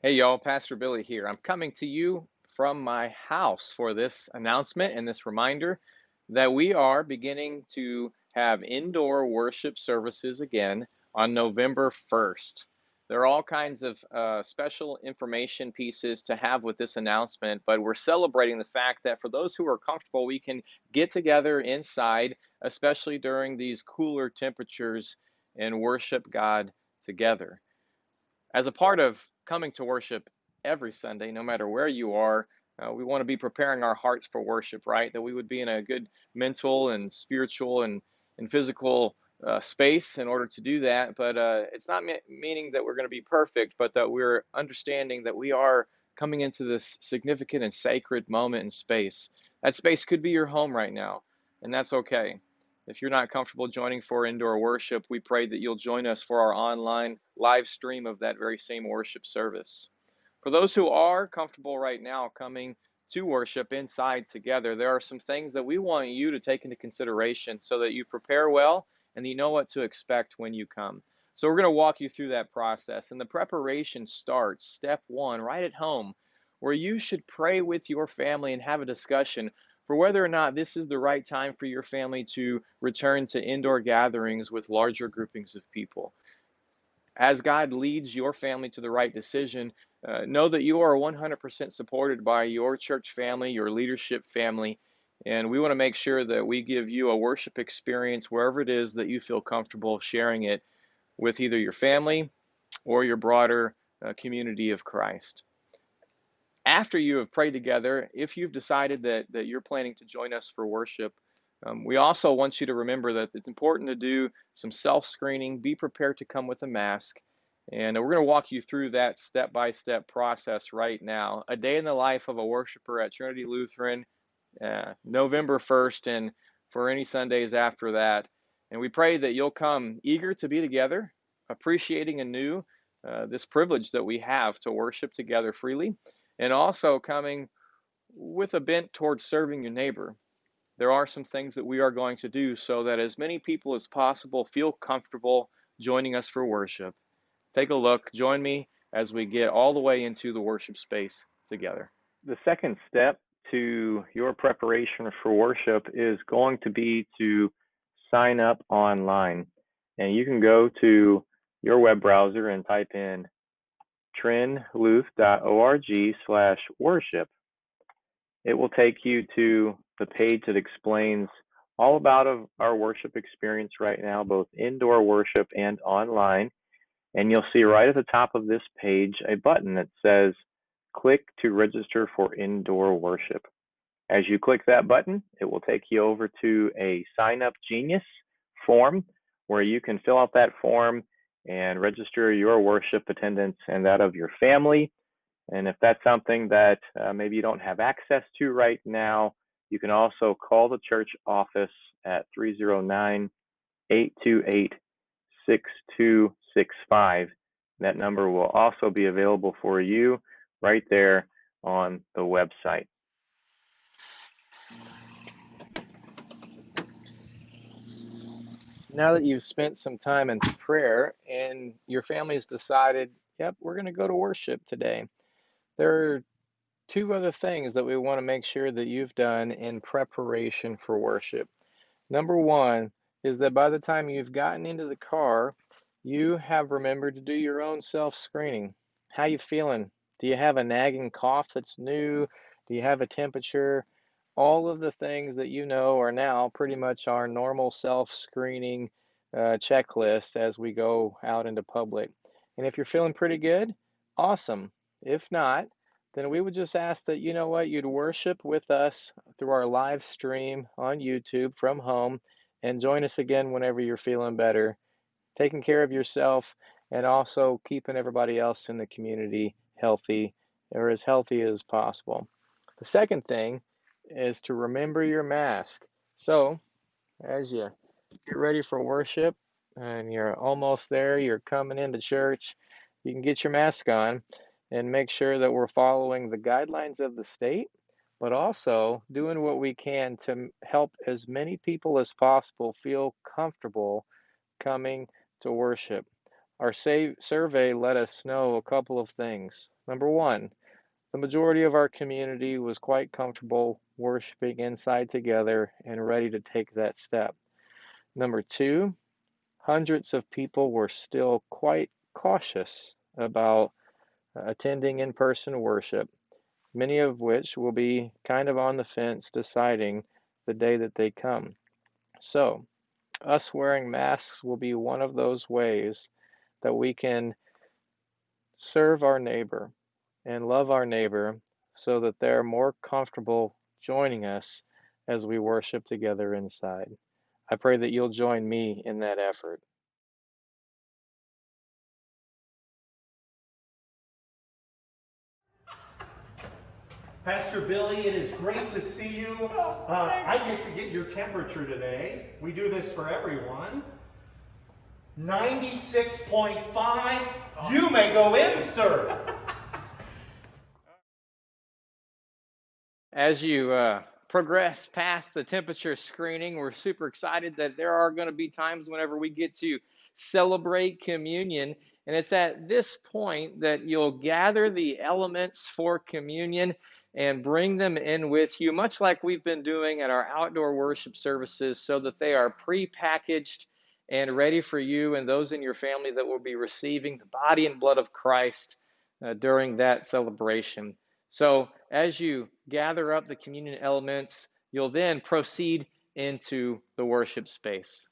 Hey y'all, Pastor Billy here. I'm coming to you from my house for this announcement and this reminder that we are beginning to have indoor worship services again on November 1st. There are all kinds of special information pieces to have with this announcement, but we're celebrating the fact that for those who are comfortable, we can get together inside, especially during these cooler temperatures, and worship God together. As a part of coming to worship every Sunday, no matter where you are, we want to be preparing our hearts for worship, right? That we would be in a good mental and spiritual and physical space in order to do that. But it's not meaning that we're going to be perfect, but that we're understanding that we are coming into this significant and sacred moment in space. That space could be your home right now, and that's okay. If you're not comfortable joining for indoor worship, we pray that you'll join us for our online live stream of that very same worship service. For those who are comfortable right now coming to worship inside together, there are some things that we want you to take into consideration so that you prepare well and you know what to expect when you come. So we're going to walk you through that process. And the preparation starts, step one, right at home, where you should pray with your family and have a discussion for whether or not this is the right time for your family to return to indoor gatherings with larger groupings of people. As God leads your family to the right decision, know that you are 100% supported by your church family, your leadership family, and we want to make sure that we give you a worship experience wherever it is that you feel comfortable sharing it with either your family or your broader community of Christ. After you have prayed together, if you've decided that you're planning to join us for worship, we also want you to remember that it's important to do some self-screening. Be prepared to come with a mask. And we're going to walk you through that step-by-step process right now. A day in the life of a worshiper at Trinity Lutheran, November 1st, and for any Sundays after that. And we pray that you'll come eager to be together, appreciating anew this privilege that we have to worship together freely, and also coming with a bent towards serving your neighbor. There are some things that we are going to do so that as many people as possible feel comfortable joining us for worship. Take a look, join me as we get all the way into the worship space together. The second step to your preparation for worship is going to be to sign up online. And you can go to your web browser and type in trinluth.org/worship. It will take you to the page that explains all about our worship experience right now, both indoor worship and online. And you'll see right at the top of this page a button that says click to register for indoor worship. As you click that button, it will take you over to a Sign Up Genius form where you can fill out that form and register your worship attendance and that of your family. And if that's something that maybe you don't have access to right now, you can also call the church office at 309-828-6265. That number will also be available for you right there on the website. Now that you've spent some time in prayer and your family's decided, yep, we're going to go to worship today, there are two other things that we want to make sure that you've done in preparation for worship. Number one is that by the time you've gotten into the car, you have remembered to do your own self-screening. How you feeling? Do you have a nagging cough that's new? Do you have a temperature? All of the things that you know are now pretty much our normal self-screening checklist as we go out into public. And if you're feeling pretty good, awesome. If not, then we would just ask that, you know what, you'd worship with us through our live stream on YouTube from home and join us again whenever you're feeling better, taking care of yourself and also keeping everybody else in the community healthy or as healthy as possible. The second thing is to remember your mask. So, as you get ready for worship and you're almost there, you're coming into church, you can get your mask on and make sure that we're following the guidelines of the state, but also doing what we can to help as many people as possible feel comfortable coming to worship. Our survey let us know a couple of things. Number one, the majority of our community was quite comfortable worshiping inside together and ready to take that step. Number two, hundreds of people were still quite cautious about attending in-person worship, many of which will be kind of on the fence deciding the day that they come. So, us wearing masks will be one of those ways that we can serve our neighbor and love our neighbor so that they're more comfortable joining us as we worship together inside. I pray that you'll join me in that effort. Pastor Billy, it is great to see you. I get to get your temperature today. We do this for everyone. 96.5. You may go in, sir. As you progress past the temperature screening, we're super excited that there are going to be times whenever we get to celebrate communion. And it's at this point that you'll gather the elements for communion and bring them in with you, much like we've been doing at our outdoor worship services, so that they are pre-packaged and ready for you and those in your family that will be receiving the body and blood of Christ during that celebration. So as you gather up the communion elements, you'll then proceed into the worship space.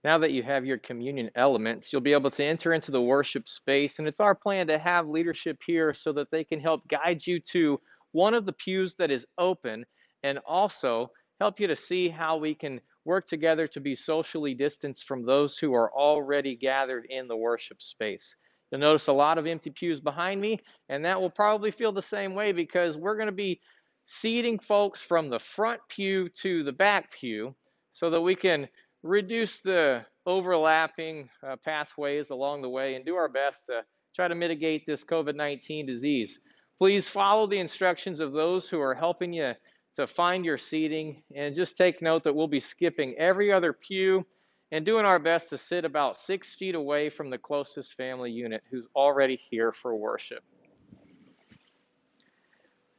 Now that you have your communion elements, you'll be able to enter into the worship space, and it's our plan to have leadership here so that they can help guide you to one of the pews that is open, and also help you to see how we can work together to be socially distanced from those who are already gathered in the worship space. You'll notice a lot of empty pews behind me, and that will probably feel the same way because we're going to be seating folks from the front pew to the back pew so that we can reduce the overlapping pathways along the way and do our best to try to mitigate this COVID-19 disease. Please follow the instructions of those who are helping you to find your seating, and just take note that we'll be skipping every other pew and doing our best to sit about 6 feet away from the closest family unit who's already here for worship.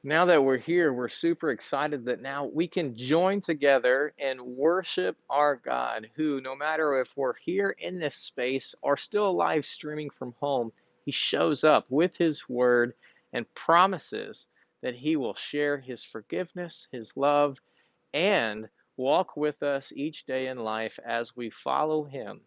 Now that we're here, we're super excited that now we can join together and worship our God, who, no matter if we're here in this space or still live streaming from home, he shows up with his word and promises that he will share his forgiveness, his love, and walk with us each day in life as we follow him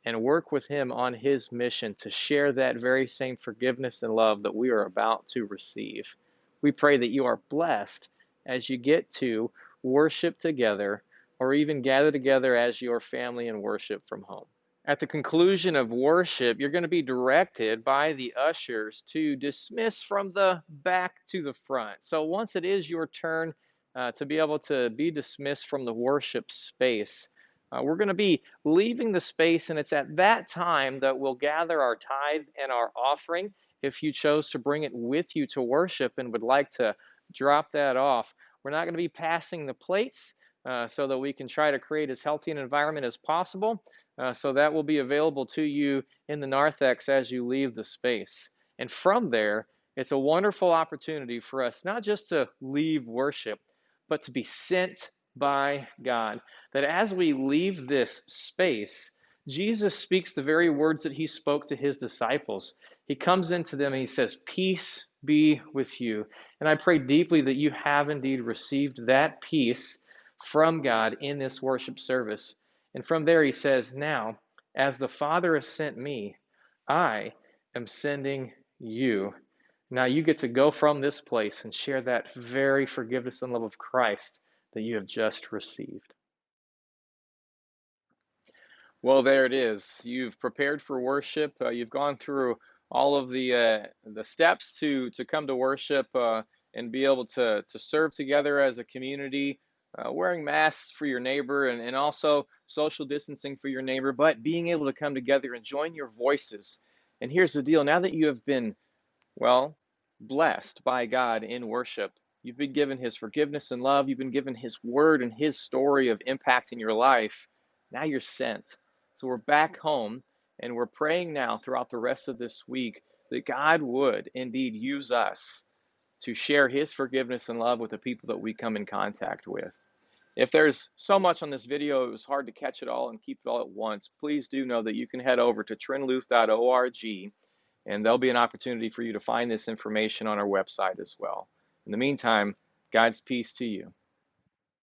and work with him on his mission to share that very same forgiveness and love that we are about to receive. We pray that you are blessed as you get to worship together or even gather together as your family and worship from home. At the conclusion of worship, you're going to be directed by the ushers to dismiss from the back to the front. So once it is your turn to be able to be dismissed from the worship space, we're going to be leaving the space, and it's at that time that we'll gather our tithe and our offering. If you chose to bring it with you to worship and would like to drop that off, we're not going to be passing the plates so that we can try to create as healthy an environment as possible. So that will be available to you in the narthex as you leave the space. And from there, it's a wonderful opportunity for us not just to leave worship, but to be sent by God. That as we leave this space, Jesus speaks the very words that he spoke to his disciples. He comes into them and he says, "Peace be with you." And I pray deeply that you have indeed received that peace from God in this worship service. And from there he says, "Now, as the Father has sent me, I am sending you." Now you get to go from this place and share that very forgiveness and love of Christ that you have just received. Well, there it is. You've prepared for worship. You've gone through all of the steps to come to worship and be able to serve together as a community, wearing masks for your neighbor and also social distancing for your neighbor, but being able to come together and join your voices. And here's the deal. Now that you have been, well, blessed by God in worship, you've been given his forgiveness and love. You've been given his word and his story of impact in your life. Now you're sent. So we're back home, And we're praying now throughout the rest of this week that God would indeed use us to share his forgiveness and love with the people that we come in contact with. If there's so much on this video, it was hard to catch it all and keep it all at once, please do know that you can head over to trinluth.org, and there'll be an opportunity for you to find this information on our website as well. In the meantime, God's peace to you.